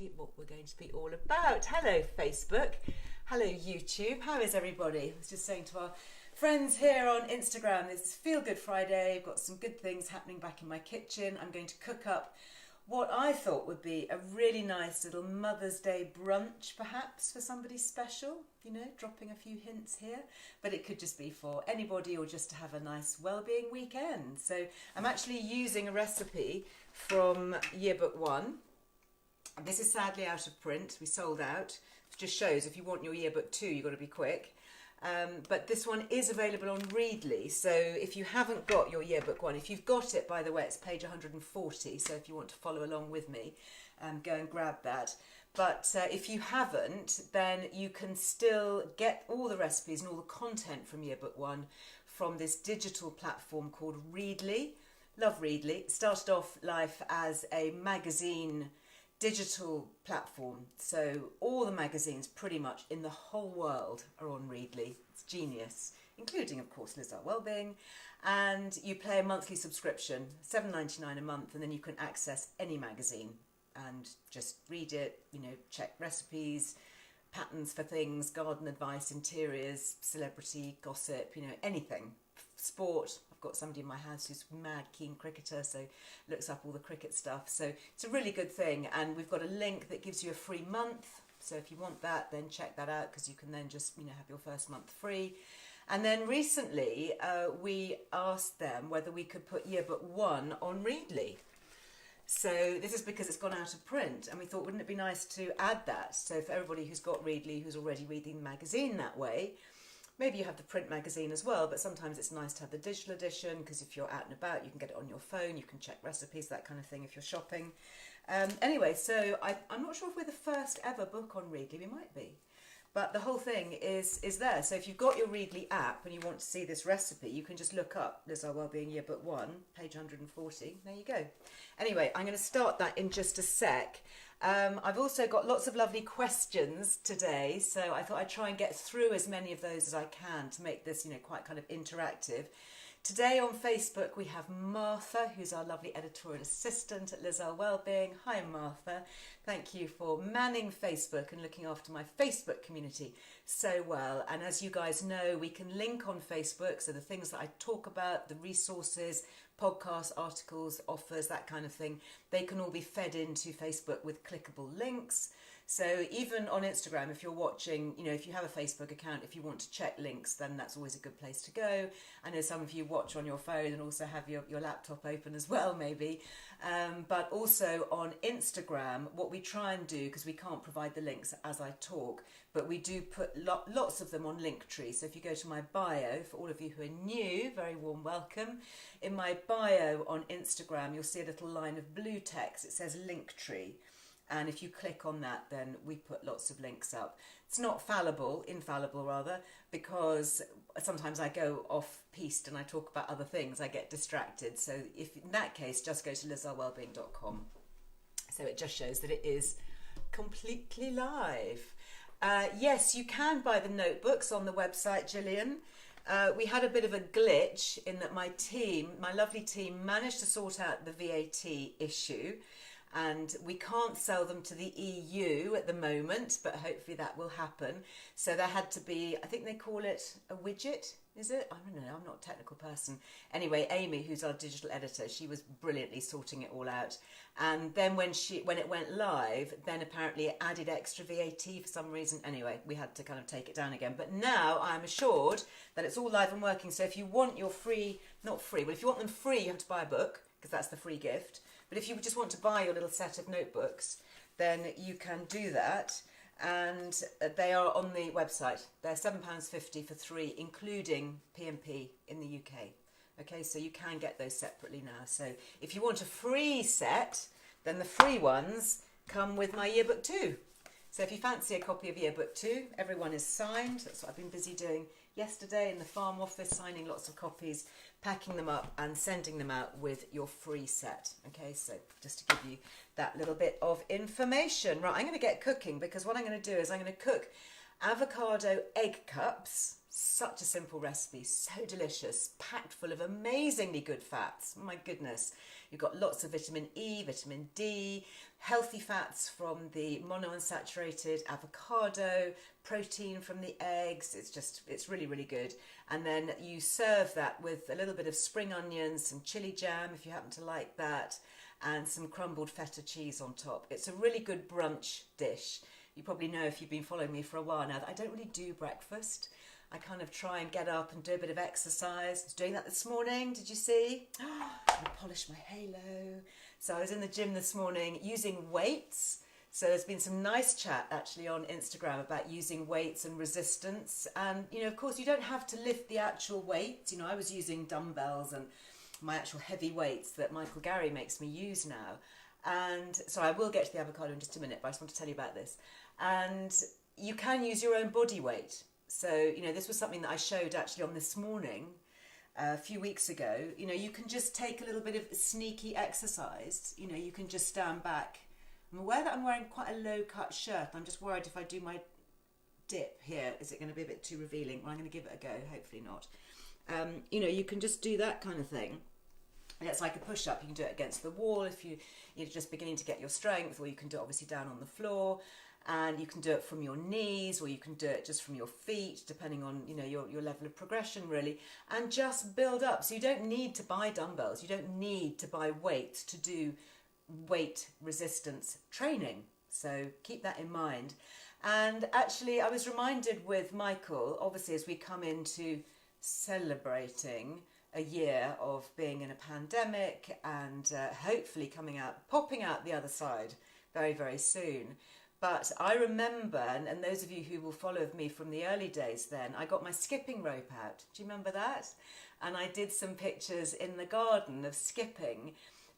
exactly what we're going to be all about. Hello Facebook, hello YouTube, how is everybody? I was just saying to our friends here on Instagram, it's Feel Good Friday, I've got some good things happening back in my kitchen. I'm going to cook up what I thought would be a really nice little Mother's Day brunch, perhaps for somebody special, you know, dropping a few hints here, but it could just be for anybody or just to have a nice wellbeing weekend. So I'm actually using a recipe from Yearbook 1. This is sadly out of print, we sold out. It just shows if you want your Yearbook 2, you've got to be quick. But this one is available on Readly, so if you haven't got your Yearbook 1, if you've got it, by the way, it's page 140, so if you want to follow along with me, go and grab that. But if you haven't, then you can still get all the recipes and all the content from Yearbook 1 from this digital platform called Readly. Love Readly. It started off life as a magazine digital platform, so all the magazines pretty much in the whole world are on Readly. It's genius, including of course Louise Wellbeing, and you pay a monthly subscription, $7.99 a month, and then you can access any magazine and just read it, you know, check recipes, patterns for things, garden advice, interiors, celebrity gossip, you know, anything, sport. Got somebody in my house who's mad keen cricketer, so looks up all the cricket stuff, so it's a really good thing. And we've got a link that gives you a free month, so if you want that, then check that out, because you can then just, you know, have your first month free. And then recently we asked them whether we could put Yearbook 1 on Readly. So this is because it's gone out of print, and we thought, wouldn't it be nice to add that? So for everybody who's got Readly, who's already reading the magazine that way, maybe you have the print magazine as well, but sometimes it's nice to have the digital edition, because if you're out and about, you can get it on your phone, you can check recipes, that kind of thing, if you're shopping. Anyway, so I'm not sure if we're the first ever book on Readly, we might be. But the whole thing is there. So if you've got your Readly app and you want to see this recipe, you can just look up Louise Wellbeing Yearbook 1, page 140. There you go. Anyway, I'm going to start that in just a sec. I've also got lots of lovely questions today, so I thought I'd try and get through as many of those as I can to make this, you know, quite kind of interactive. Today on Facebook we have Martha, who's our lovely editorial assistant at Louise Wellbeing. Hi Martha, thank you for manning Facebook and looking after my Facebook community so well. And as you guys know, we can link on Facebook, so the things that I talk about, the resources, podcasts, articles, offers, that kind of thing, they can all be fed into Facebook with clickable links. So even on Instagram, if you're watching, you know, if you have a Facebook account, if you want to check links, then that's always a good place to go. I know some of you watch on your phone and also have your laptop open as well, maybe. But also on Instagram, what we try and do, because we can't provide the links as I talk, but we do put lots of them on Linktree. So if you go to my bio, for all of you who are new, very warm welcome. In my bio on Instagram, you'll see a little line of blue text. It says Linktree. And if you click on that, then we put lots of links up. It's not infallible rather, because sometimes I go off-piste and I talk about other things, I get distracted. So if in that case, just go to LouiseWellbeing.com. So it just shows that it is completely live. Yes, you can buy the notebooks on the website, Gillian. We had a bit of a glitch in that my lovely team, managed to sort out the VAT issue, and we can't sell them to the EU at the moment, but hopefully that will happen. So there had to be, I think they call it a widget, is it? I don't know, I'm not a technical person. Anyway, Amy, who's our digital editor, she was brilliantly sorting it all out. And then when it went live, then apparently it added extra VAT for some reason. Anyway, we had to kind of take it down again. But now I'm assured that it's all live and working. So if you want your if you want them free, you have to buy a book, because that's the free gift. But if you just want to buy your little set of notebooks, then you can do that. And they are on the website. They're £7.50 for 3, including P&P in the UK. Okay, so you can get those separately now. So if you want a free set, then the free ones come with my Yearbook 2. So if you fancy a copy of Yearbook 2, everyone is signed. That's what I've been busy doing yesterday in the farm office, signing lots of copies, packing them up and sending them out with your free set. Okay, so just to give you that little bit of information. Right, I'm going to get cooking, because what I'm going to do is I'm going to cook avocado egg cups. Such a simple recipe, so delicious, packed full of amazingly good fats. My goodness, you've got lots of vitamin E, vitamin D, healthy fats from the monounsaturated avocado, protein from the eggs. It's really, really good. And then you serve that with a little bit of spring onions, some chili jam if you happen to like that, and some crumbled feta cheese on top. It's a really good brunch dish. You probably know if you've been following me for a while now that I don't really do breakfast. I kind of try and get up and do a bit of exercise. I was doing that this morning, did you see? I'm going to polish my halo. So I was in the gym this morning using weights. So there's been some nice chat actually on Instagram about using weights and resistance. And, of course, you don't have to lift the actual weights. I was using dumbbells and my actual heavy weights that Michael Gary makes me use now. And so I will get to the avocado in just a minute, but I just want to tell you about this. And you can use your own body weight. So, this was something that I showed actually on This Morning a few weeks ago. You can just take a little bit of sneaky exercise. You can just stand back. I'm aware that I'm wearing quite a low-cut shirt. I'm just worried if I do my dip here, is it going to be a bit too revealing? Well, I'm going to give it a go, hopefully not. You can just do that kind of thing. And it's like a push-up. You can do it against the wall if you're just beginning to get your strength, or you can do it obviously down on the floor. And you can do it from your knees, or you can do it just from your feet, depending on your level of progression really, and just build up. So you don't need to buy dumbbells, you don't need to buy weights to do weight resistance training. So keep that in mind. And actually I was reminded with Michael, obviously as we come into celebrating a year of being in a pandemic and hopefully popping out the other side very, very soon. But I remember, and those of you who will follow me from the early days then, I got my skipping rope out. Do you remember that? And I did some pictures in the garden of skipping.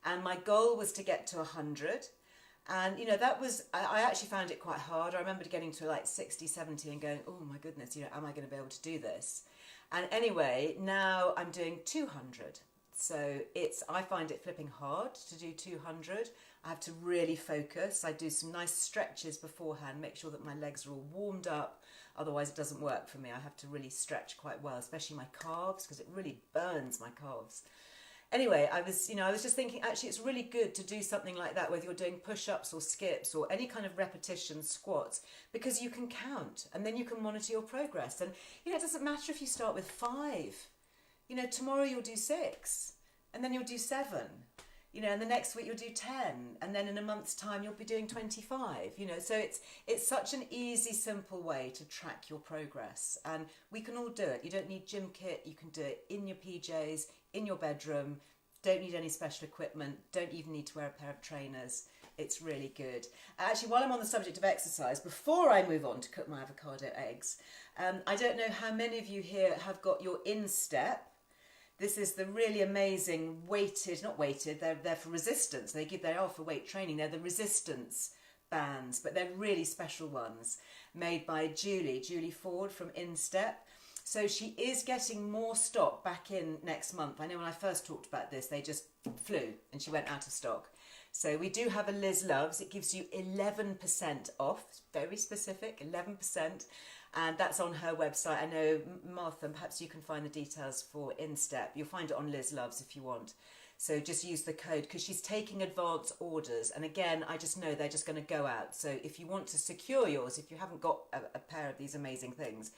And my goal was to get to 100. And, I actually found it quite hard. I remember getting to like 60, 70 and going, oh my goodness, am I going to be able to do this? And anyway, now I'm doing 200. So I find it flipping hard to do 200. I have to really focus. I do some nice stretches beforehand, make sure that my legs are all warmed up. Otherwise it doesn't work for me. I have to really stretch quite well, especially my calves, because it really burns my calves. Anyway, I was just thinking, actually it's really good to do something like that, whether you're doing push-ups or skips or any kind of repetition squats, because you can count and then you can monitor your progress. And, it doesn't matter if you start with 5. Tomorrow you'll do 6 and then you'll do 7. And the next week you'll do 10, and then in a month's time you'll be doing 25. So it's such an easy, simple way to track your progress, and we can all do it. You don't need gym kit. You can do it in your PJs, in your bedroom. Don't need any special equipment. Don't even need to wear a pair of trainers. It's really good. Actually, while I'm on the subject of exercise, before I move on to cook my avocado eggs, I don't know how many of you here have got your Instep. This is the really amazing not weighted, they're for resistance. They are for weight training. They're the resistance bands, but they're really special ones made by Julie Ford from Instep. So she is getting more stock back in next month. I know when I first talked about this, they just flew and she went out of stock. So we do have a Liz Loves. It gives you 11% off. It's very specific, 11%. And that's on her website. I know, Martha, perhaps you can find the details for Instep. You'll find it on Liz Loves if you want. So just use the code, because she's taking advance orders. And again, I just know they're just going to go out. So if you want to secure yours, if you haven't got a pair of these amazing things,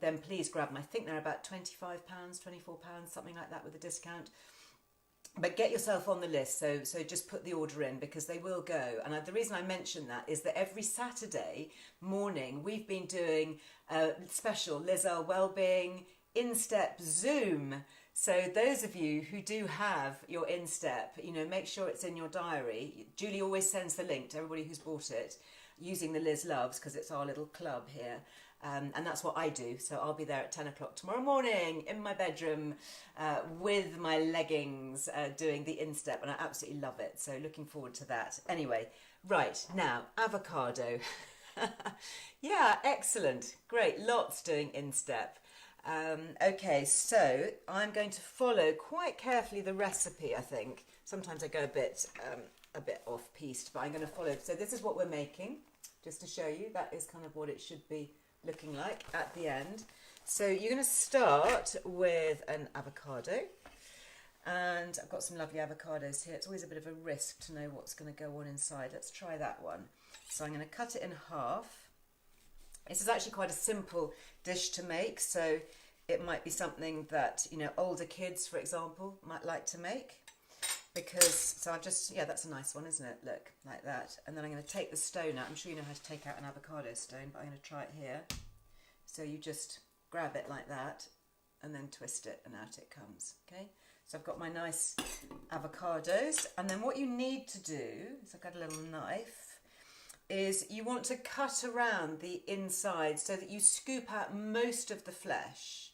then please grab them. I think they're about £25, £24, something like that with a discount. But get yourself on the list, so just put the order in, because they will go. And the reason I mention that is that every Saturday morning we've been doing a special Earle Wellbeing Instep Zoom. So those of you who do have your Instep, make sure it's in your diary. Julie always sends the link to everybody who's bought it using the Liz Loves, because it's our little club here. And that's what I do. So I'll be there at 10 o'clock tomorrow morning in my bedroom with my leggings doing the Instep, and I absolutely love it. So looking forward to that. Anyway, right, now, avocado. Yeah, excellent. Great, lots doing Instep. Okay, so I'm going to follow quite carefully the recipe, I think. Sometimes I go a bit off-piste, but I'm going to follow. So this is what we're making, just to show you. That is kind of what it should be looking like at the end. So you're going to start with an avocado, and I've got some lovely avocados here. It's always a bit of a risk to know what's going to go on inside. Let's try that one. So I'm going to cut it in half. This is actually quite a simple dish to make, so it might be something that, you know, older kids, for example, might like to make. Because, so I've just, yeah, that's a nice one, isn't it? Look, like that. And then I'm going to take the stone out. I'm sure you know how to take out an avocado stone, but I'm going to try it here. So you just grab it like that and then twist it and out it comes, okay? So I've got my nice avocados. And then what you need to do, is I've got a little knife, is you want to cut around the inside so that you scoop out most of the flesh.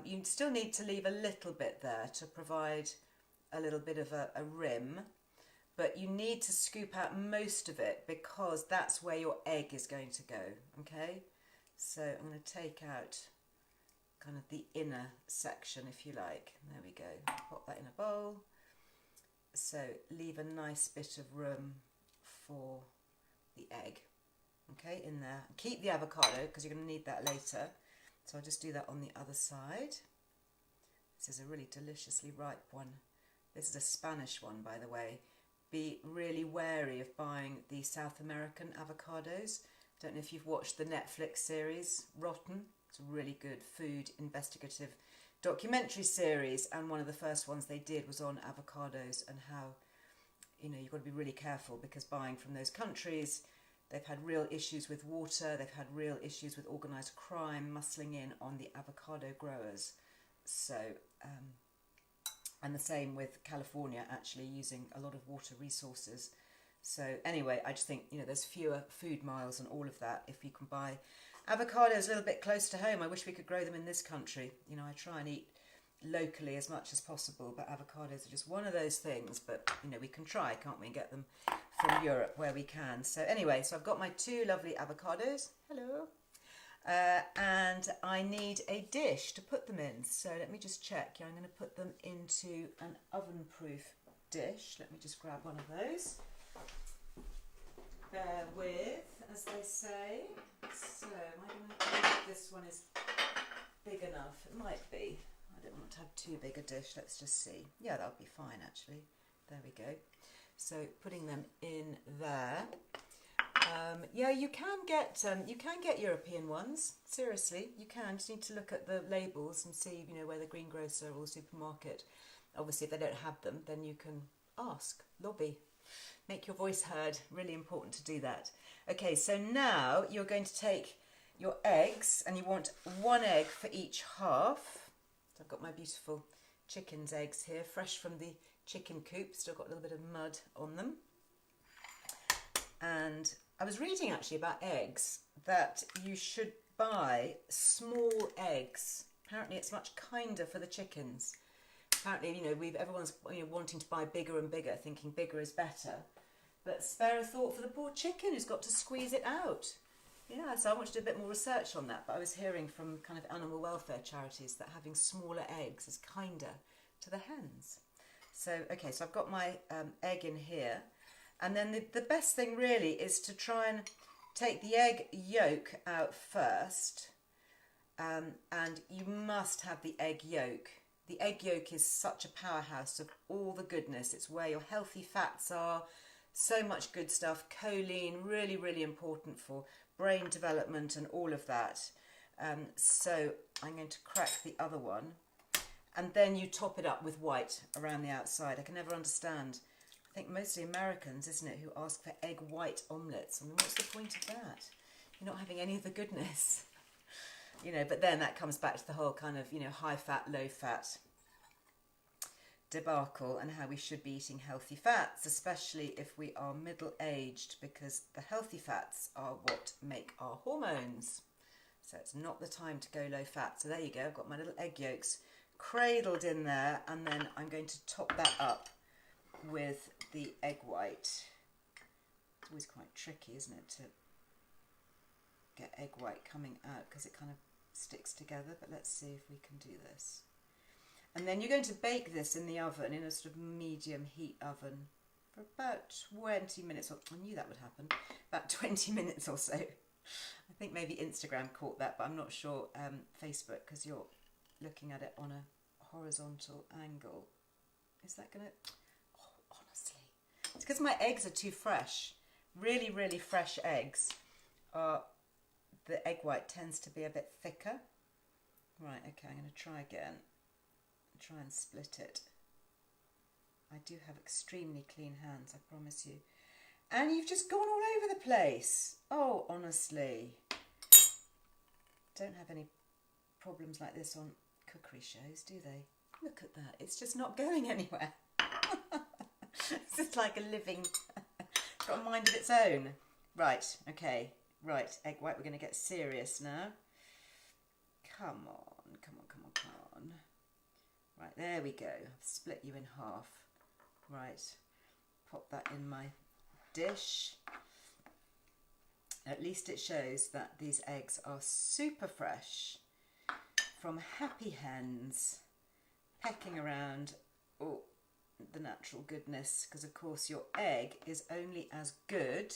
You still need to leave a little bit there to provide a little bit of a rim, but you need to scoop out most of it because that's where your egg is going to go, okay? So I'm going to take out kind of the inner section, if you like. There we go. Pop that in a bowl. So leave a nice bit of room for the egg, okay, in there. Keep the avocado because you're going to need that later. So I'll just do that on the other side. This is a really deliciously ripe one. This is a Spanish one, by the way. Be really wary of buying the South American avocados. Don't know if you've watched the Netflix series, Rotten. It's a really good food investigative documentary series, and one of the first ones they did was on avocados and how, you know, you've got to be really careful because buying from those countries, they've had real issues with water, they've had real issues with organised crime muscling in on the avocado growers. So, and the same with California, actually using a lot of water resources. So anyway, I just think, you know, there's fewer food miles and all of that if you can buy avocados a little bit close to home. I wish we could grow them in this country. You know, I try and eat locally as much as possible, but avocados are just one of those things. But, you know, we can try, can't we, and get them from Europe where we can. So anyway, so I've got my two lovely avocados. Hello. And I need a dish to put them in. So let me just check. Yeah, I'm going to put them into an oven-proof dish. Let me just grab one of those. Bear with, as they say. So am I going to think this one is big enough? It might be. I don't want to have too big a dish. Let's just see. Yeah, that'll be fine, actually. There we go. So putting them in there. Yeah, you can get European ones. Seriously, you can. Just need to look at the labels and see, you know, where the greengrocer or the supermarket. Obviously, if they don't have them, then you can ask, lobby, make your voice heard. Really important to do that. Okay, so now you're going to take your eggs, and you want one egg for each half. So I've got my beautiful chicken's eggs here, fresh from the chicken coop. Still got a little bit of mud on them. And I was reading actually about eggs that you should buy small eggs. Apparently it's much kinder for the chickens. Apparently, you know, everyone's, you know, wanting to buy bigger and bigger, thinking bigger is better. But spare a thought for the poor chicken who's got to squeeze it out. Yeah, so I want to do a bit more research on that. But I was hearing from kind of animal welfare charities that having smaller eggs is kinder to the hens. So, okay, so I've got my egg in here. And then the best thing really is to try and take the egg yolk out first. And you must have the egg yolk. The egg yolk is such a powerhouse of all the goodness. It's where your healthy fats are. So much good stuff. Choline, really, really important for brain development and all of that. So I'm going to crack the other one. And then you top it up with white around the outside. I can never understand. I think mostly Americans, isn't it, who ask for egg white omelettes. I mean, what's the point of that? You're not having any of the goodness. You know, but then that comes back to the whole kind of, you know, high fat, low fat debacle and how we should be eating healthy fats, especially if we are middle-aged, because the healthy fats are what make our hormones. So it's not the time to go low fat. So there you go, I've got my little egg yolks cradled in there, and then I'm going to top that up with the egg white. It's always quite tricky, isn't it, to get egg white coming out because it kind of sticks together, but let's see if we can do this. And then you're going to bake this in the oven, in a sort of medium heat oven, for about 20 minutes. I knew that would happen. About 20 minutes or so. I think maybe Instagram caught that, but I'm not sure Facebook, because you're looking at it on a horizontal angle. Is that going to... Oh, honestly. It's because my eggs are too fresh. Really, really fresh eggs are... The egg white tends to be a bit thicker. Right, okay, I'm going to try again. Try and split it. I do have extremely clean hands, I promise you. And you've just gone all over the place. Oh, honestly. Don't have any problems like this on cookery shows, do they? Look at that. It's just not going anywhere. It's just like a living... It's got a mind of its own. Right, okay. Right, egg white, we're going to get serious now. Come on, come on, come on, come on. Right, there we go. I've split you in half. Right, pop that in my dish. At least it shows that these eggs are super fresh from happy hens pecking around the natural goodness, because of course your egg is only as good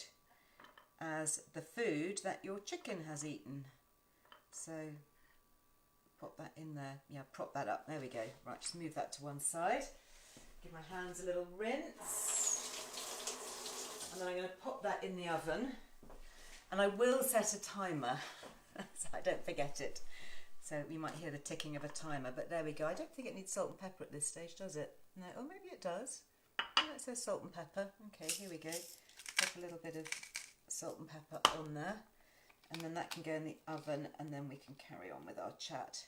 as the food that your chicken has eaten. So pop that in there. Yeah, prop that up. There we go. Right, just move that to one side. Give my hands a little rinse. And then I'm going to pop that in the oven. And I will set a timer so I don't forget it. So you might hear the ticking of a timer, but there we go. I don't think it needs salt and pepper at this stage, does it? No, oh, maybe it does. Oh, it says salt and pepper. Okay, here we go. Put a little bit of salt and pepper on there. And then that can go in the oven, and then we can carry on with our chat.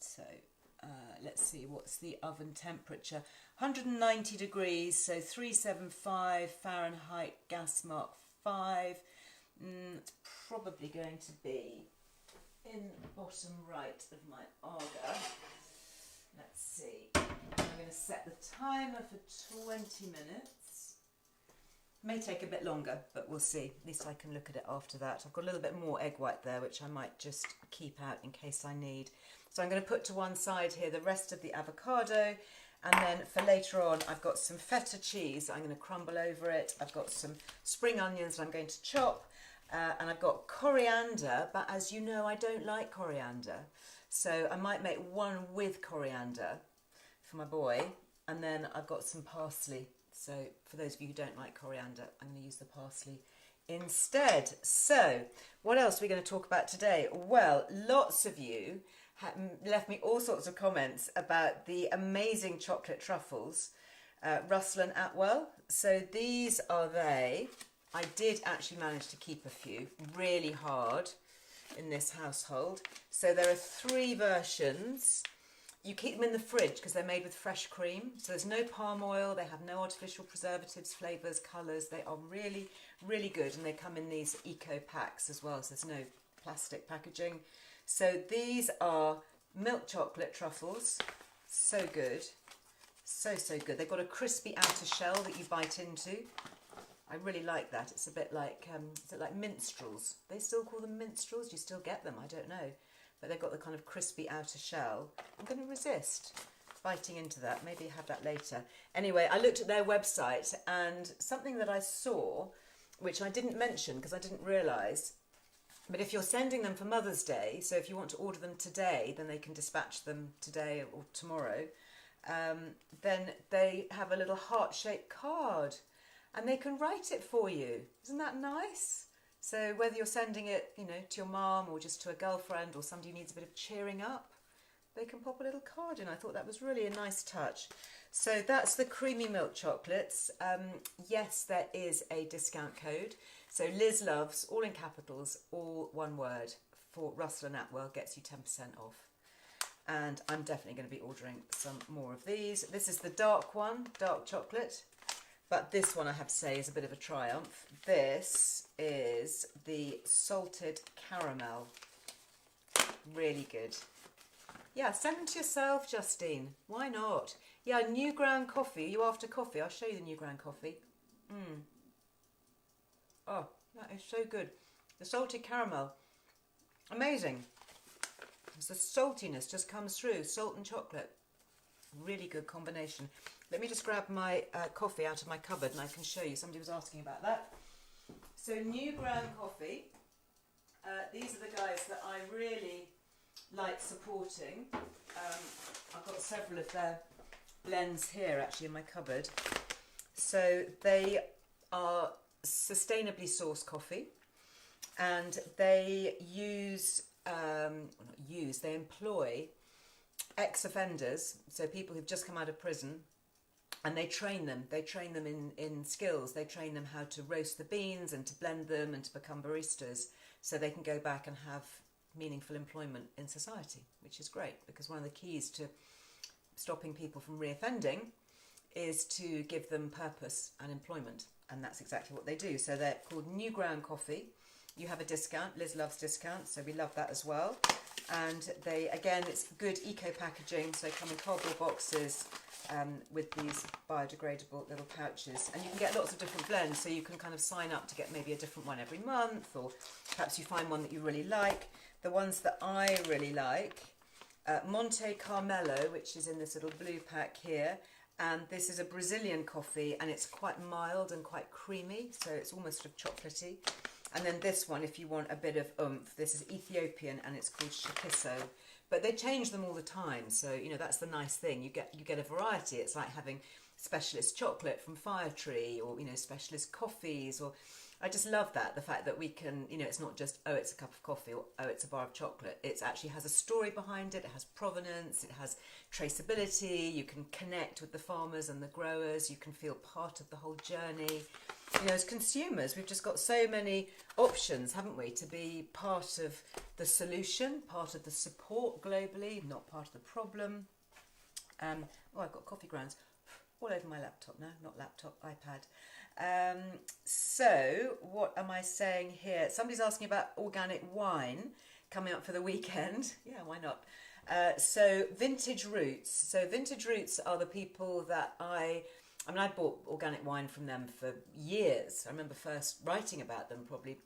So let's see, what's the oven temperature? 190 degrees, so 375 Fahrenheit, gas mark 5. It's probably going to be in the bottom right of my Arga. Let's see. I'm going to set the timer for 20 minutes. May take a bit longer, but we'll see. At least I can look at it after that. I've got a little bit more egg white there, which I might just keep out in case I need. So I'm going to put to one side here the rest of the avocado. And then for later on, I've got some feta cheese. I'm going to crumble over it. I've got some spring onions that I'm going to chop. And I've got coriander, but as you know, I don't like coriander. So I might make one with coriander for my boy. And then I've got some parsley. So for those of you who don't like coriander, I'm going to use the parsley instead. So what else are we going to talk about today? Well, lots of you left me all sorts of comments about the amazing chocolate truffles, Russell and Atwell. So these are they. I did actually manage to keep a few, really hard in this household. So there are 3 versions. You keep them in the fridge because they're made with fresh cream. So there's no palm oil, they have no artificial preservatives, flavours, colours. They are really, really good, and they come in these eco packs as well, so there's no plastic packaging. So these are milk chocolate truffles. So good. So, so good. They've got a crispy outer shell that you bite into. I really like that. It's a bit like, is it like minstrels? They still call them minstrels? Do you still get them? I don't know. But they've got the kind of crispy outer shell. I'm going to resist biting into that. Maybe have that later. Anyway, I looked at their website, and something that I saw, which I didn't mention because I didn't realise, but if you're sending them for Mother's Day, so if you want to order them today, then they can dispatch them today or tomorrow, then they have a little heart-shaped card, and they can write it for you. Isn't that nice? So whether you're sending it, you know, to your mum or just to a girlfriend or somebody who needs a bit of cheering up, they can pop a little card in. I thought that was really a nice touch. So that's the creamy milk chocolates. Yes, there is a discount code. So Liz Loves, all in capitals, all one word, for Russell and Atwell, gets you 10% off. And I'm definitely going to be ordering some more of these. This is the dark one, dark chocolate. But this one, I have to say, is a bit of a triumph. This is the salted caramel. Really good. Yeah, send them to yourself, Justine. Why not? Yeah, new ground coffee. Are you after coffee? I'll show you the new ground coffee. Oh, that is so good. The salted caramel. Amazing. The saltiness just comes through. Salt and chocolate. Really good combination. Let me just grab my coffee out of my cupboard and I can show you. Somebody was asking about that. So new ground coffee. These are the guys that I really like supporting. I've got several of their blends here actually in my cupboard. So they are sustainably sourced coffee, and they they employ ex-offenders, so people who've just come out of prison, and they train them in skills. They train them how to roast the beans and to blend them and to become baristas, so they can go back and have meaningful employment in society, which is great, because one of the keys to stopping people from reoffending is to give them purpose and employment, and that's exactly what they do. So they're called New Ground Coffee. You have a discount. Liz loves discounts, so we love that as well. And they, again, it's good eco packaging, so they come in cardboard boxes with these biodegradable little pouches, and you can get lots of different blends, so you can kind of sign up to get maybe a different one every month, or perhaps you find one that you really like. The ones that I really like, Monte Carmelo, which is in this little blue pack here, and this is a Brazilian coffee, and it's quite mild and quite creamy, so it's almost sort of chocolatey. And then this one, if you want a bit of oomph, this is Ethiopian, and it's called Shakiso. But they change them all the time, so you know that's the nice thing. You get a variety. It's like having specialist chocolate from Fire Tree, or you know, specialist coffees, or I just love that, the fact that we can, you know, it's not just, oh, it's a cup of coffee, or oh, it's a bar of chocolate. It actually has a story behind it. It has provenance. It has traceability. You can connect with the farmers and the growers. You can feel part of the whole journey. You know, as consumers, we've just got so many options, haven't we, to be part of the solution, part of the support globally, not part of the problem. Oh, I've got coffee grounds all over my laptop now, not laptop, iPad. So what am I saying here? Somebody's asking about organic wine coming up for the weekend. Yeah, why not? So Vintage Roots. So Vintage Roots are the people that I bought organic wine from them for years. I remember first writing about them probably,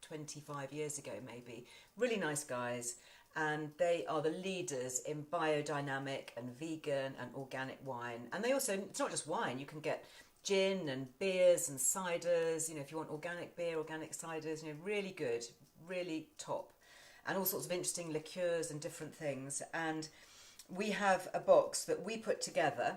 25 years ago maybe. Really nice guys. And they are the leaders in biodynamic and vegan and organic wine. And they also, it's not just wine, you can get gin and beers and ciders. You know, if you want organic beer, organic ciders, you know, really good, really top. And all sorts of interesting liqueurs and different things. And we have a box that we put together,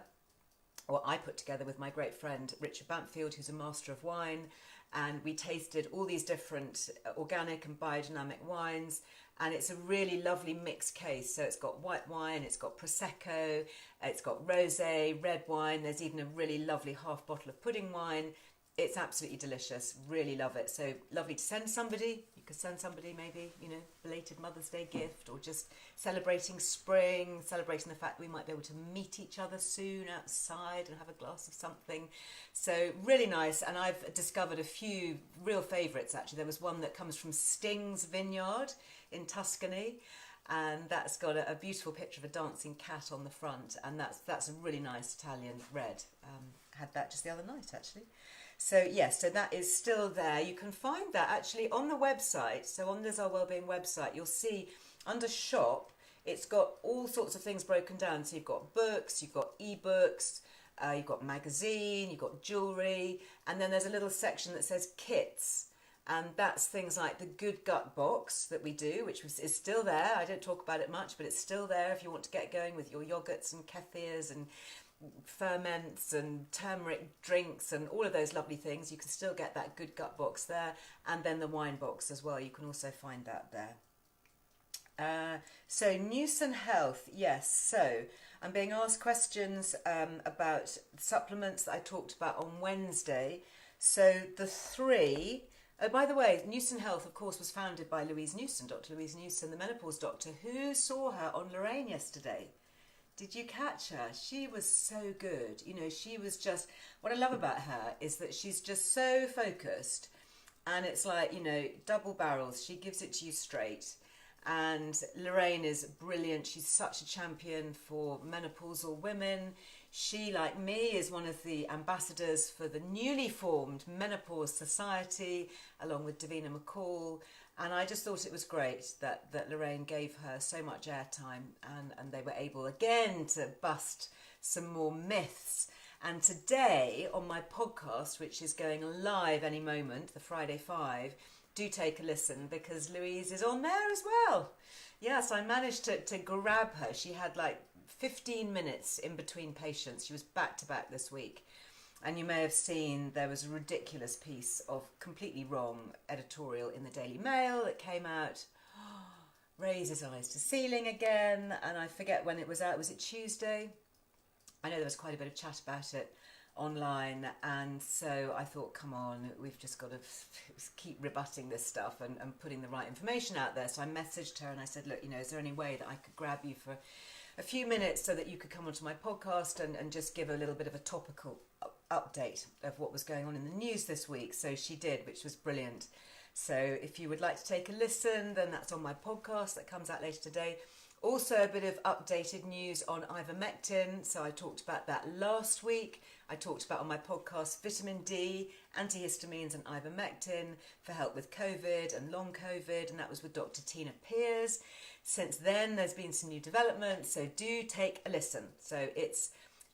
or I put together with my great friend Richard Bampfield, who's a master of wine, and we tasted all these different organic and biodynamic wines, and it's a really lovely mixed case. So it's got white wine, it's got Prosecco, it's got rosé, red wine, there's even a really lovely half bottle of pudding wine. It's absolutely delicious, really love it. So lovely to send somebody. You could send somebody maybe, you know, belated Mother's Day gift, or just celebrating spring, celebrating the fact that we might be able to meet each other soon outside and have a glass of something. So really nice, and I've discovered a few real favourites actually. There was one that comes from Sting's Vineyard in Tuscany, and that's got a beautiful picture of a dancing cat on the front, and that's a really nice Italian red. Had that just the other night actually. So yes, so that is still there. You can find that actually on the website. So on the Earle Wellbeing website, you'll see under shop, it's got all sorts of things broken down. So you've got books, you've got ebooks, you've got magazine, you've got jewellery, and then there's a little section that says kits. And that's things like the Good Gut box that we do, which is still there. I don't talk about it much, but it's still there if you want to get going with your yogurts and kefirs and ferments and turmeric drinks and all of those lovely things. You can still get that Good Gut box there, and then the wine box as well. You can also find that there. So Newson Health, yes. So I'm being asked questions about supplements that I talked about on Wednesday. So the three. Oh, by the way, Newson Health, of course, was founded by Louise Newsome, Dr. Louise Newsome, the menopause doctor, who saw her on Lorraine yesterday. Did you catch her? She was so good. You know, she was just, what I love about her is that she's just so focused, and it's like, you know, double barrels. She gives it to you straight. And Lorraine is brilliant. She's such a champion for menopausal women. She, like me, is one of the ambassadors for the newly formed Menopause Society, along with Davina McCall. And I just thought it was great that Lorraine gave her so much airtime, and they were able again to bust some more myths And today on my podcast, which is going live any moment, the Friday 5, do take a listen because Louise is on there as well. Yes, I managed to grab her. She had like 15 minutes in between patients. She was back to back this week. And you may have seen there was a ridiculous piece of completely wrong editorial in the Daily Mail that came out. Raise his eyes to ceiling again. And I forget when it was out. Was it Tuesday? I know there was quite a bit of chat about it online. And so I thought, come on, we've just got to keep rebutting this stuff and putting the right information out there. So I messaged her and I said, look, is there any way that I could grab you for a few minutes so that you could come onto my podcast and just give a little bit of a topical update of what was going on in the news this week. So she did, which was brilliant. So if you would like to take a listen, then that's on my podcast that comes out later today. Also a bit of updated news on ivermectin. So I talked about that last week. I talked about on my podcast vitamin D, antihistamines and ivermectin for help with COVID and long COVID. And that was with Dr. Tina Pears. Since then, there's been some new developments. So do take a listen. So it's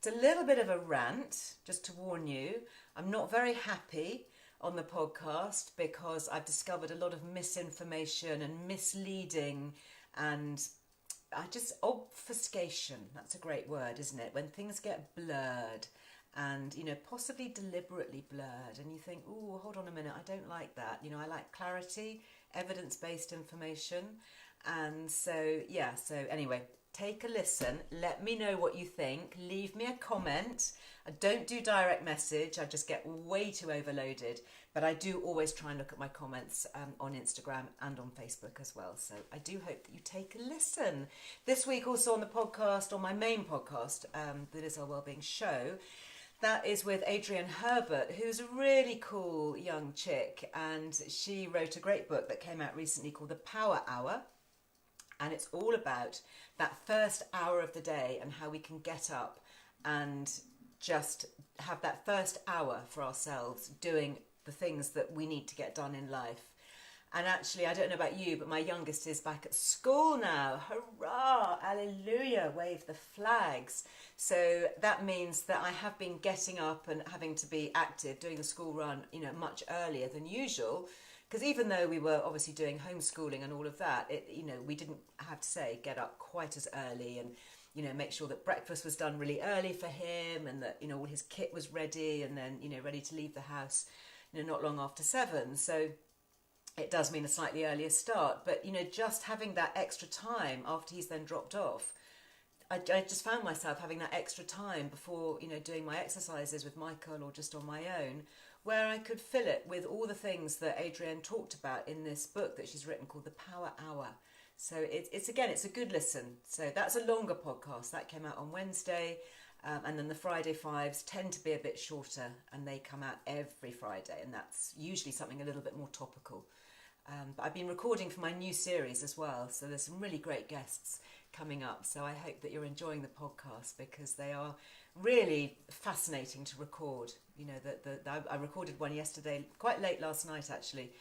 a little bit of a rant, just to warn you. I'm not very happy on the podcast because I've discovered a lot of misinformation and misleading and obfuscation. That's a great word, isn't it? When things get blurred and, possibly deliberately blurred and you think, oh, hold on a minute, I don't like that. I like clarity, evidence-based information. And so anyway, take a listen. Let me know what you think. Leave me a comment. I don't do direct message. I just get way too overloaded. But I do always try and look at my comments on Instagram and on Facebook as well. So I do hope that you take a listen. This week also on the podcast, on my main podcast, that is our Wellbeing show, that is with Adrienne Herbert, who's a really cool young chick. And she wrote a great book that came out recently called The Power Hour. And it's all about that first hour of the day and how we can get up and just have that first hour for ourselves doing the things that we need to get done in life. And actually, I don't know about you, but my youngest is back at school now. Hurrah! Hallelujah! Wave the flags. So that means that I have been getting up and having to be active, doing the school run, much earlier than usual. Because even though we were obviously doing homeschooling and all of that, we didn't have to get up quite as early and, make sure that breakfast was done really early for him and that, all his kit was ready and then, ready to leave the house, not long after 7. So it does mean a slightly earlier start. But, just having that extra time after he's then dropped off, I just found myself having that extra time before, doing my exercises with Michael or just on my own, where I could fill it with all the things that Adrienne talked about in this book that she's written called The Power Hour. So it's a good listen. So that's a longer podcast. That came out on Wednesday. And then the Friday 5s tend to be a bit shorter and they come out every Friday. And that's usually something a little bit more topical. But I've been recording for my new series as well. So there's some really great guests coming up. So I hope that you're enjoying the podcast because they are really fascinating to record. I recorded one yesterday, quite late last night actually,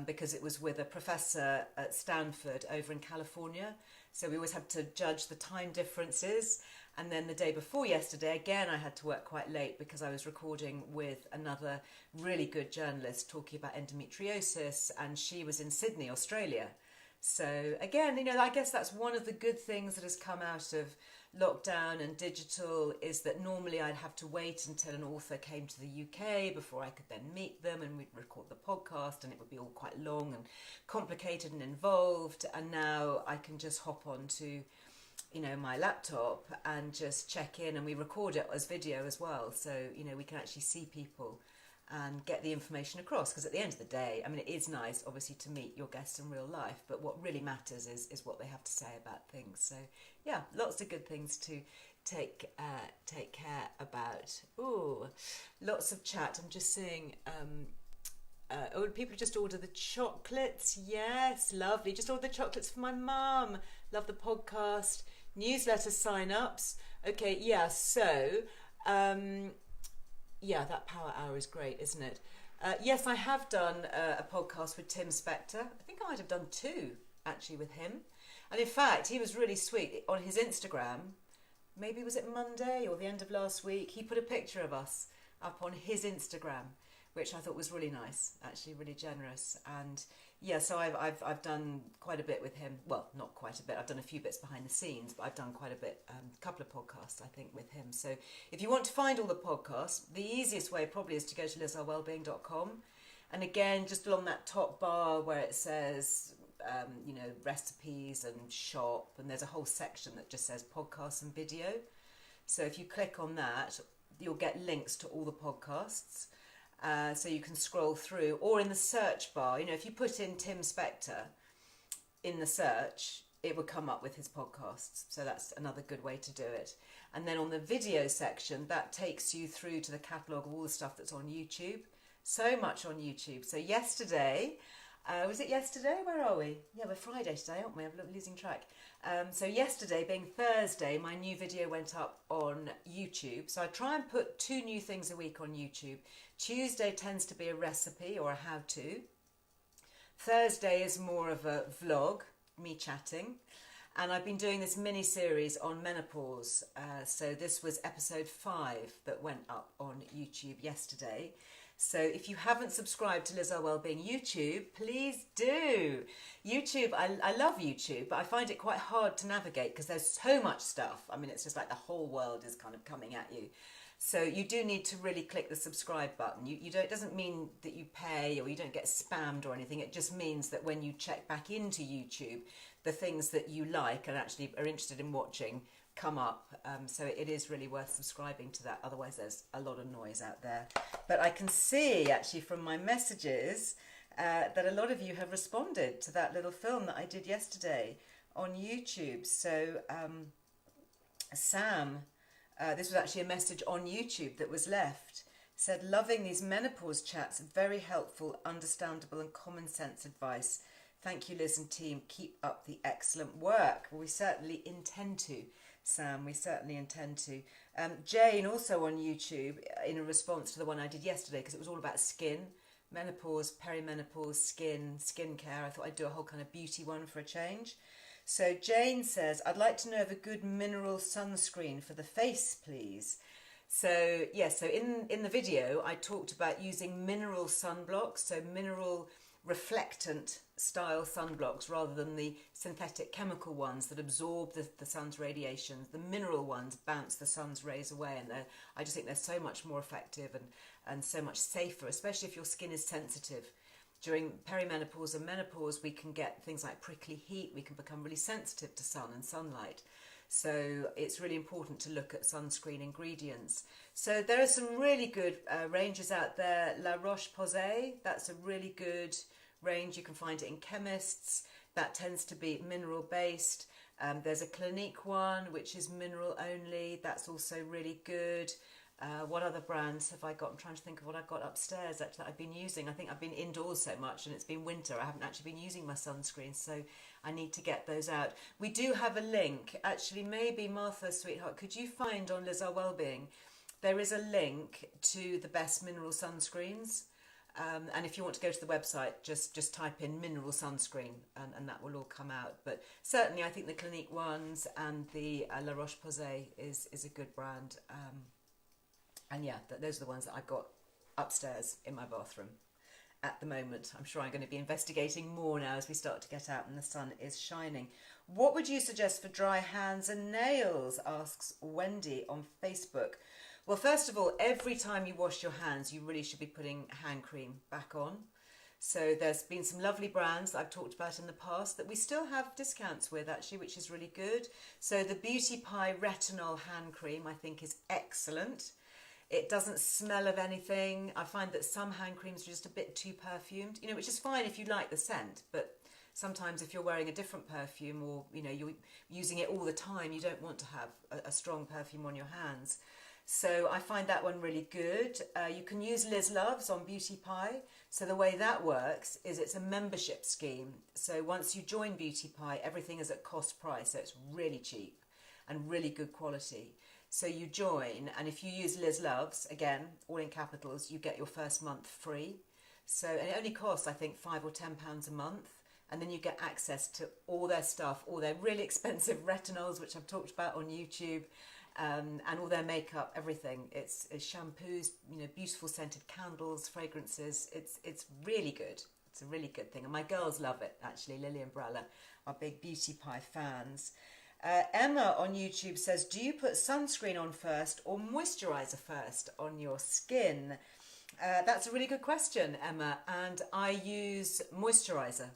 because it was with a professor at Stanford over in California. So we always have to judge the time differences. And then the day before yesterday, again, I had to work quite late because I was recording with another really good journalist talking about endometriosis, and she was in Sydney, Australia. So again, I guess that's one of the good things that has come out of lockdown and digital is that normally I'd have to wait until an author came to the UK before I could then meet them and we'd record the podcast and it would be all quite long and complicated and involved. And now I can just hop on to, my laptop and just check in, and we record it as video as well. So, we can actually see people and get the information across, because at the end of the day, it is nice obviously to meet your guests in real life, but what really matters is what they have to say about things. So yeah, lots of good things to take care about. Ooh, lots of chat. I'm just seeing people just order the chocolates. Yes, lovely. Just order the chocolates for my mum. Love the podcast. Newsletter sign-ups. Okay, yeah, so that Power Hour is great, isn't it? Yes, I have done a podcast with Tim Spector. I think I might have done 2 actually with him. And in fact, he was really sweet. On his Instagram, maybe was it Monday or the end of last week, he put a picture of us up on his Instagram, which I thought was really nice, actually really generous. And yeah, so I've done quite a bit with him. Well, not quite a bit. I've done a few bits behind the scenes, but I've done quite a bit, a couple of podcasts, I think, with him. So if you want to find all the podcasts, the easiest way probably is to go to lizearlewellbeing.com. And again, just along that top bar where it says, recipes and shop, and there's a whole section that just says podcasts and video. So if you click on that, you'll get links to all the podcasts. So you can scroll through, or in the search bar, if you put in Tim Spector in the search, it would come up with his podcasts. So that's another good way to do it. And then on the video section, that takes you through to the catalogue of all the stuff that's on YouTube. So much on YouTube. So yesterday, was it yesterday? Where are we? Yeah, we're Friday today, aren't we? I'm losing track. So yesterday, being Thursday, my new video went up on YouTube. So I try and put 2 new things a week on YouTube. Tuesday tends to be a recipe or a how-to. Thursday is more of a vlog, me chatting. And I've been doing this mini-series on menopause. So this was episode 5 that went up on YouTube yesterday. So if you haven't subscribed to Liz Earle Wellbeing YouTube, please do. YouTube, I love YouTube, but I find it quite hard to navigate because there's so much stuff. I mean, it's just like the whole world is kind of coming at you. So you do need to really click the subscribe button. It doesn't mean that you pay or you don't get spammed or anything. It just means that when you check back into YouTube, the things that you like and actually are interested in watching come up. So it is really worth subscribing to that. Otherwise, there's a lot of noise out there. But I can see actually from my messages that a lot of you have responded to that little film that I did yesterday on YouTube. So Sam, this was actually a message on YouTube that was left, said, loving these menopause chats, very helpful, understandable and common sense advice. Thank you, Liz and team. Keep up the excellent work. Well, we certainly intend to, Sam. We certainly intend to. Jane, also on YouTube, in a response to the one I did yesterday, because it was all about skin, menopause, perimenopause, skincare. I thought I'd do a whole kind of beauty one for a change. So Jane says, I'd like to know of a good mineral sunscreen for the face, please. So, yes, so in the video, I talked about using mineral sunblocks, so mineral reflectant style sunblocks rather than the synthetic chemical ones that absorb the sun's radiations. The mineral ones bounce the sun's rays away, and I just think they're so much more effective and so much safer, especially if your skin is sensitive. During perimenopause and menopause, we can get things like prickly heat. We can become really sensitive to sun and sunlight. So it's really important to look at sunscreen ingredients. So there are some really good ranges out there. La Roche-Posay, that's a really good range. You can find it in chemists. That tends to be mineral based. There's a Clinique one, which is mineral only. That's also really good. What other brands have I got? I'm trying to think of what I've got upstairs actually that I've been using. I think I've been indoors so much and it's been winter. I haven't actually been using my sunscreen, so I need to get those out. We do have a link. Actually, maybe Martha, sweetheart, could you find on Liz Earle Wellbeing, there is a link to the best mineral sunscreens. And if you want to go to the website, just type in mineral sunscreen and that will all come out. But certainly I think the Clinique ones and the La Roche-Posay is a good brand. And yeah, those are the ones that I've got upstairs in my bathroom at the moment. I'm sure I'm going to be investigating more now as we start to get out and the sun is shining. What would you suggest for dry hands and nails, asks Wendy on Facebook. Well, first of all, every time you wash your hands, you really should be putting hand cream back on. So there's been some lovely brands that I've talked about in the past that we still have discounts with actually, which is really good. So the Beauty Pie Retinol hand cream I think is excellent. It doesn't smell of anything. I find that some hand creams are just a bit too perfumed, which is fine if you like the scent, but sometimes if you're wearing a different perfume or, you're using it all the time, you don't want to have a strong perfume on your hands. So I find that one really good. You can use Liz Loves on Beauty Pie. So the way that works is it's a membership scheme. So once you join Beauty Pie, everything is at cost price. So it's really cheap and really good quality. So you join, and if you use Liz Loves, again, all in capitals, you get your first month free. So, and it only costs, I think, £5 or £10 a month. And then you get access to all their stuff, all their really expensive retinols, which I've talked about on YouTube, and all their makeup, everything. It's shampoos, beautiful scented candles, fragrances. It's really good. It's a really good thing. And my girls love it, actually. Lily and Brella are big Beauty Pie fans. Emma on YouTube says, do you put sunscreen on first or moisturizer first on your skin? That's a really good question, Emma. And I use moisturizer.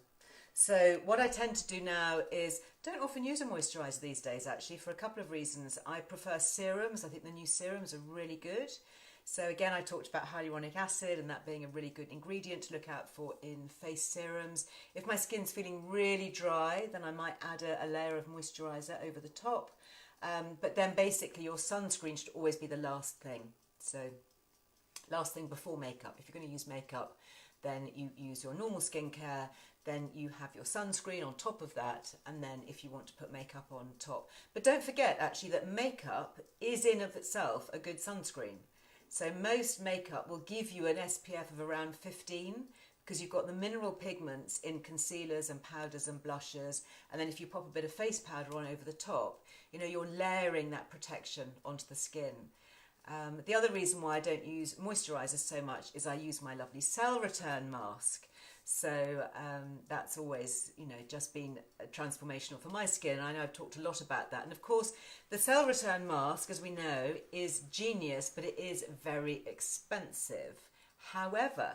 So what I tend to do now is don't often use a moisturiser these days, actually, for a couple of reasons. I prefer serums. I think the new serums are really good. So again, I talked about hyaluronic acid and that being a really good ingredient to look out for in face serums. If my skin's feeling really dry, then I might add a layer of moisturiser over the top. But then basically your sunscreen should always be the last thing. So last thing before makeup. If you're going to use makeup, then you use your normal skincare. Then you have your sunscreen on top of that, and then if you want to put makeup on top. But don't forget, actually, that makeup is in of itself a good sunscreen. So most makeup will give you an SPF of around 15 because you've got the mineral pigments in concealers and powders and blushes, and then if you pop a bit of face powder on over the top, you're layering that protection onto the skin. The other reason why I don't use moisturiser so much is I use my lovely cell return mask. So that's always, just been transformational for my skin. I know I've talked a lot about that. And of course, the cell return mask, as we know, is genius, but it is very expensive. However,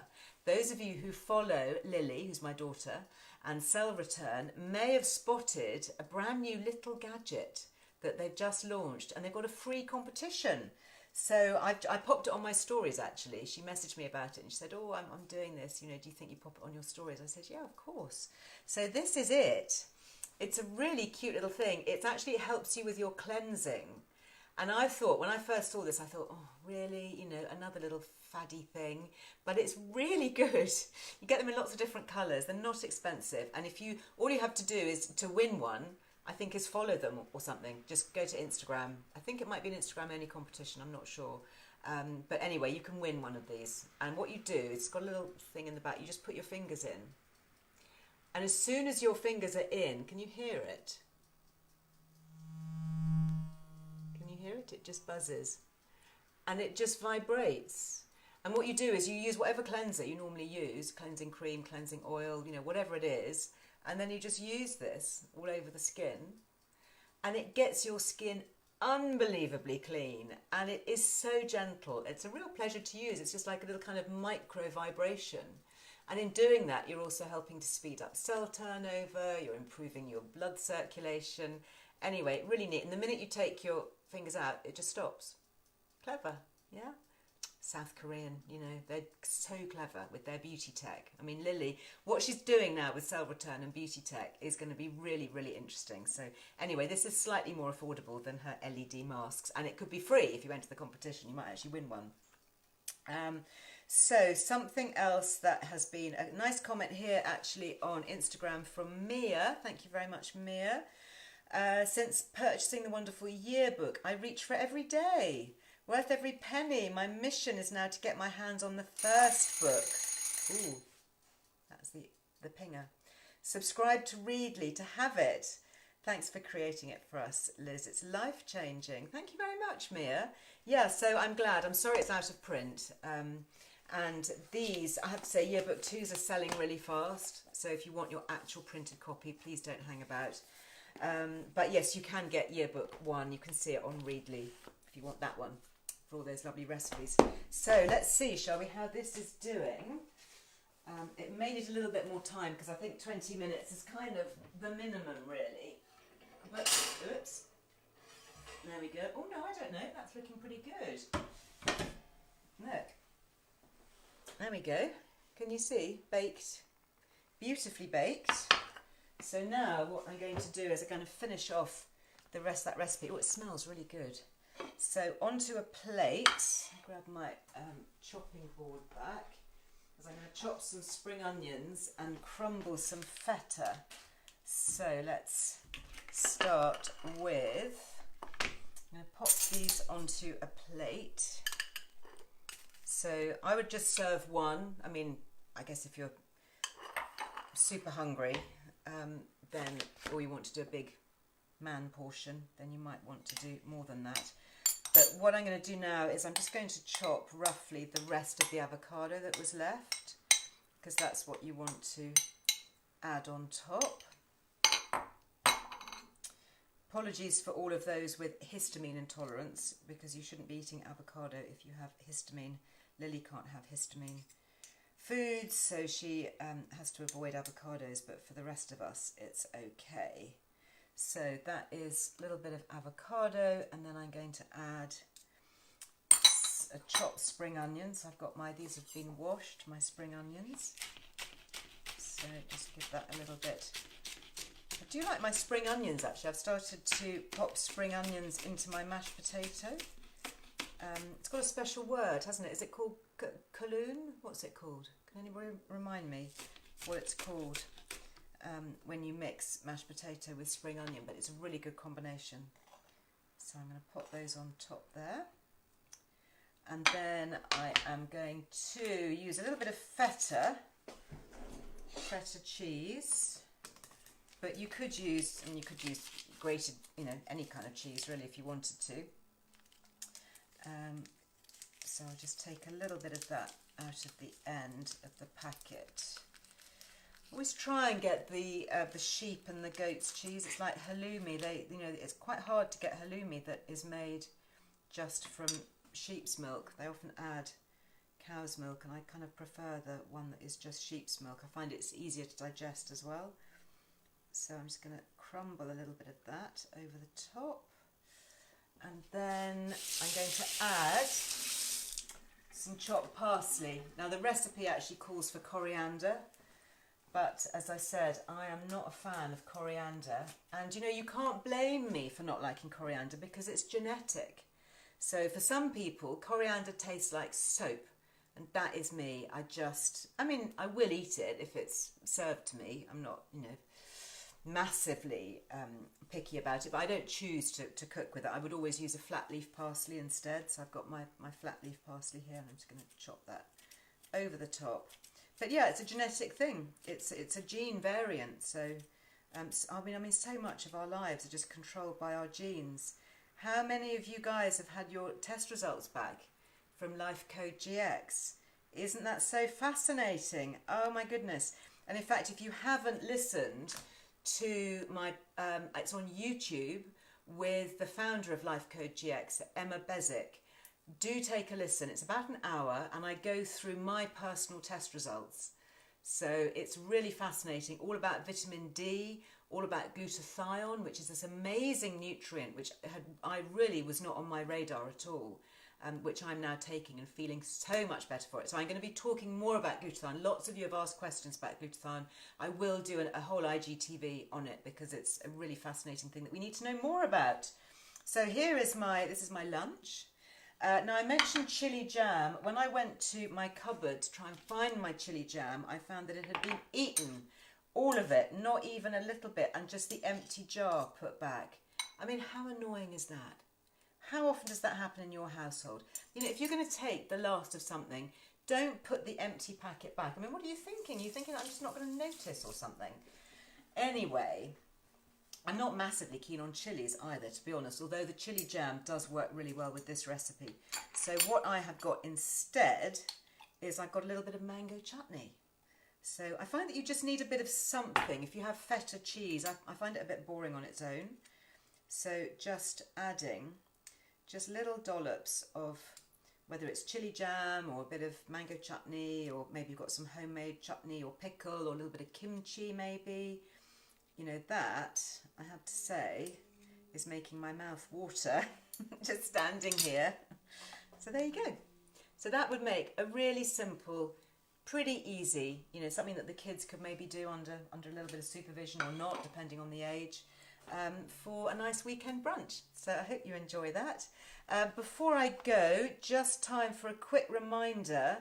those of you who follow Lily, who's my daughter, and Cell Return may have spotted a brand new little gadget that they've just launched, and they've got a free competition. So I popped it on my stories, actually. She messaged me about it and she said, oh, I'm doing this. Do you think you pop it on your stories? I said, yeah, of course. So this is it. It's a really cute little thing. It actually helps you with your cleansing. And I thought, when I first saw this, I thought, oh, really? Another little faddy thing. But it's really good. You get them in lots of different colours. They're not expensive. And all you have to do is to win one, I think, is follow them or something. Just go to Instagram. I think it might be an Instagram only competition, I'm not sure. But anyway, you can win one of these. And what you do, it's got a little thing in the back, you just put your fingers in. And as soon as your fingers are in, can you hear it? Can you hear it? It just buzzes. And it just vibrates. And what you do is you use whatever cleanser you normally use, cleansing cream, cleansing oil, whatever it is. And then you just use this all over the skin, and it gets your skin unbelievably clean, and it is so gentle. It's a real pleasure to use. It's just like a little kind of micro vibration. And in doing that, you're also helping to speed up cell turnover, you're improving your blood circulation. Anyway, really neat. And the minute you take your fingers out, it just stops. Clever, yeah? South Korean, they're so clever with their beauty tech. I mean, Lily, what she's doing now with Cell Return and beauty tech is going to be really, really interesting. So anyway, this is slightly more affordable than her LED masks, and it could be free if you enter the competition. You might actually win one. So something else that has been a nice comment here actually on Instagram from Mia. Thank you very much, Mia. Since purchasing the wonderful yearbook, I reach for every day. Worth every penny. My mission is now to get my hands on the first book. Ooh, that's the pinger. Subscribe to Readly to have it. Thanks for creating it for us, Liz. It's life-changing. Thank you very much, Mia. Yeah, so I'm glad. I'm sorry it's out of print. And these, I have to say, Yearbook 2s are selling really fast. So if you want your actual printed copy, please don't hang about. But yes, you can get Yearbook 1. You can see it on Readly if you want that one, for all those lovely recipes. So let's see, shall we, how this is doing. It may need a little bit more time because I think 20 minutes is kind of the minimum, really. But, oops. There we go. Oh, no, I don't know. That's looking pretty good. Look. There we go. Can you see? Baked. Beautifully baked. So now what I'm going to do is I'm going to finish off the rest of that recipe. Oh, it smells really good. So onto a plate, grab my chopping board back, because I'm going to chop some spring onions and crumble some feta. So let's start with, I'm going to pop these onto a plate. So I would just serve one. I mean, I guess if you're super hungry, then, or you want to do a big man portion, then you might want to do more than that. But what I'm going to do now is I'm just going to chop roughly the rest of the avocado that was left, because that's what you want to add on top. Apologies for all of those with histamine intolerance, because you shouldn't be eating avocado if you have histamine. Lily can't have histamine foods, so she has to avoid avocados, but for the rest of us it's okay. So that is a little bit of avocado, and then I'm going to add a chopped spring onions. I've got these have been washed, my spring onions. So just give that a little bit. I do like my spring onions, actually. I've started to pop spring onions into my mashed potato. It's got a special word, hasn't it? Is it called Kaloon? What's it called? Can anybody remind me what it's called when you mix mashed potato with spring onion? But it's a really good combination. So I'm going to pop those on top there. And then I am going to use a little bit of feta cheese. But you could use grated, any kind of cheese really if you wanted to. So I'll just take a little bit of that out of the end of the packet. Always try and get the sheep and the goat's cheese. It's like halloumi. It's quite hard to get halloumi that is made just from sheep's milk. They often add cow's milk, and I kind of prefer the one that is just sheep's milk. I find it's easier to digest as well. So I'm just going to crumble a little bit of that over the top. And then I'm going to add some chopped parsley. Now the recipe actually calls for coriander, but as I said, I am not a fan of coriander. And you can't blame me for not liking coriander, because it's genetic. So for some people, coriander tastes like soap, and that is me. I will eat it if it's served to me. I'm not, massively picky about it, but I don't choose to cook with it. I would always use a flat leaf parsley instead. So I've got my flat leaf parsley here, and I'm just going to chop that over the top. But yeah, it's a genetic thing. It's a gene variant. So so much of our lives are just controlled by our genes. How many of you guys have had your test results back from Life Code GX? Isn't that so fascinating? Oh my goodness. And in fact, if you haven't listened to my, it's on YouTube with the founder of Life Code GX, Emma Bezic. Do take a listen. It's about an hour, and I go through my personal test results. So it's really fascinating, all about vitamin D, all about glutathione, which is this amazing nutrient which I really was not on my radar at all, which I'm now taking and feeling so much better for it. So I'm going to be talking more about glutathione. Lots of you have asked questions about glutathione. I will do a whole IGTV on it, because it's a really fascinating thing that we need to know more about. So this is my lunch. Now I mentioned chili jam. When I went to my cupboard to try and find my chili jam, I found that it had been eaten. All of it, not even a little bit, and just the empty jar put back. I mean, how annoying is that? How often does that happen in your household? If you're going to take the last of something, don't put the empty packet back. I mean, what are you thinking? You're thinking I'm just not going to notice or something. Anyway, I'm not massively keen on chilies either, to be honest, although the chili jam does work really well with this recipe. So what I have got instead is I've got a little bit of mango chutney. So I find that you just need a bit of something. If you have feta cheese, I find it a bit boring on its own. So just adding just little dollops of, whether it's chili jam or a bit of mango chutney, or maybe you've got some homemade chutney or pickle or a little bit of kimchi maybe. That, I have to say, is making my mouth water just standing here. So there you go. So that would make a really simple, pretty easy, something that the kids could maybe do under a little bit of supervision or not, depending on the age, for a nice weekend brunch. So I hope you enjoy that. Before I go, just time for a quick reminder.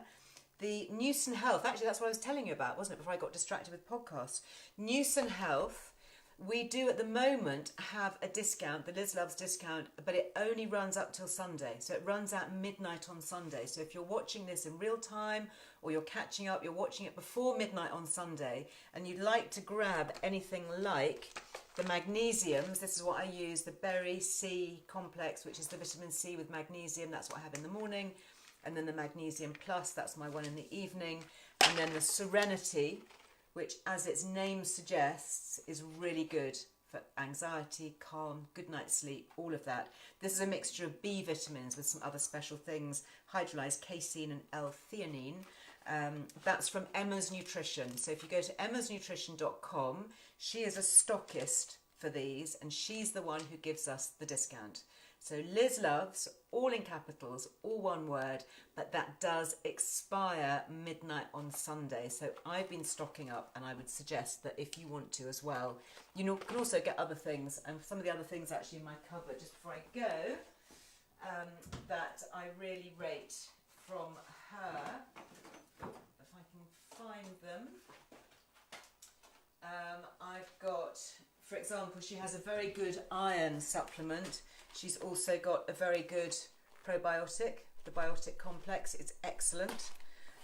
The Newson Health, actually that's what I was telling you about, wasn't it, before I got distracted with podcasts. Newson Health, we do at the moment have a discount, the Liz Loves discount, but it only runs up till Sunday. So it runs out midnight on Sunday. So if you're watching this in real time, or you're catching up, you're watching it before midnight on Sunday, and you'd like to grab anything like the magnesiums, this is what I use, the Berry C complex, which is the vitamin C with magnesium. That's what I have in the morning. And then the Magnesium Plus, that's my one in the evening. And then the Serenity, which, as its name suggests, is really good for anxiety, calm, good night's sleep, all of that. This is a mixture of B vitamins with some other special things, hydrolyzed casein and L-theanine. That's from Emma's Nutrition. So if you go to emmasnutrition.com, she is a stockist for these, and she's the one who gives us the discount. So Liz Loves, all in capitals, all one word, but that does expire midnight on Sunday. So I've been stocking up, and I would suggest that if you want to as well, you know, can also get other things, and some of the other things actually in my cupboard, just before I go, that I really rate from her, if I can find them. I've got, for example, she has a very good iron supplement. She's also got a very good probiotic, the biotic complex. It's excellent.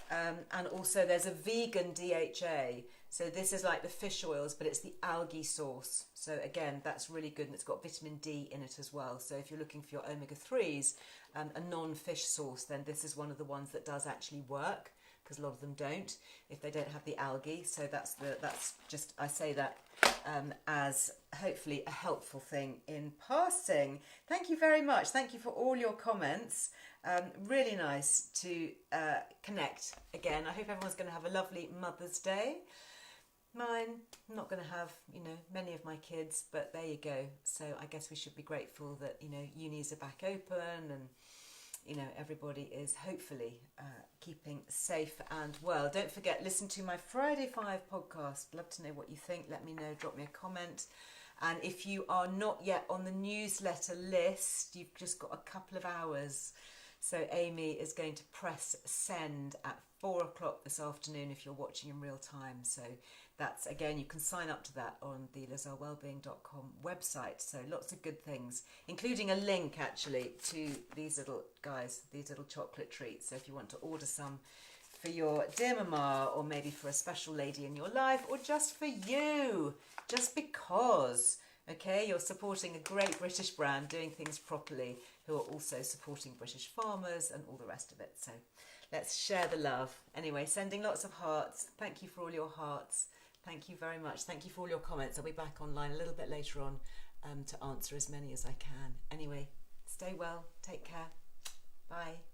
And also there's a vegan DHA. So this is like the fish oils, but it's the algae source. So again, that's really good, and it's got vitamin D in it as well. So if you're looking for your omega-3s, a non-fish source, then this is one of the ones that does actually work, because a lot of them don't if they don't have the algae. So that's just, I say that as hopefully a helpful thing in passing. Thank you very much. Thank you for all your comments. Really nice to connect again. I hope everyone's going to have a lovely Mother's Day. Mine, I'm not going to have, you know, many of my kids, but there you go. So I guess we should be grateful that, you know, unis are back open, and you know, everybody is hopefully keeping safe and well. Don't forget, listen to my Friday 5 podcast. Love to know what you think. Let me know, drop me a comment. And if you are not yet on the newsletter list, you've just got a couple of hours. So Amy is going to press send at 4 o'clock this afternoon if you're watching in real time. So that's, again, you can sign up to that on the LizarleWellbeing.com website. So lots of good things, including a link actually to these little guys, these little chocolate treats. So if you want to order some for your dear mama, or maybe for a special lady in your life, or just for you, just because, okay, you're supporting a great British brand doing things properly, who are also supporting British farmers and all the rest of it. So let's share the love. Anyway, sending lots of hearts. Thank you for all your hearts. Thank you very much. Thank you for all your comments. I'll be back online a little bit later on to answer as many as I can. Anyway, stay well. Take care. Bye.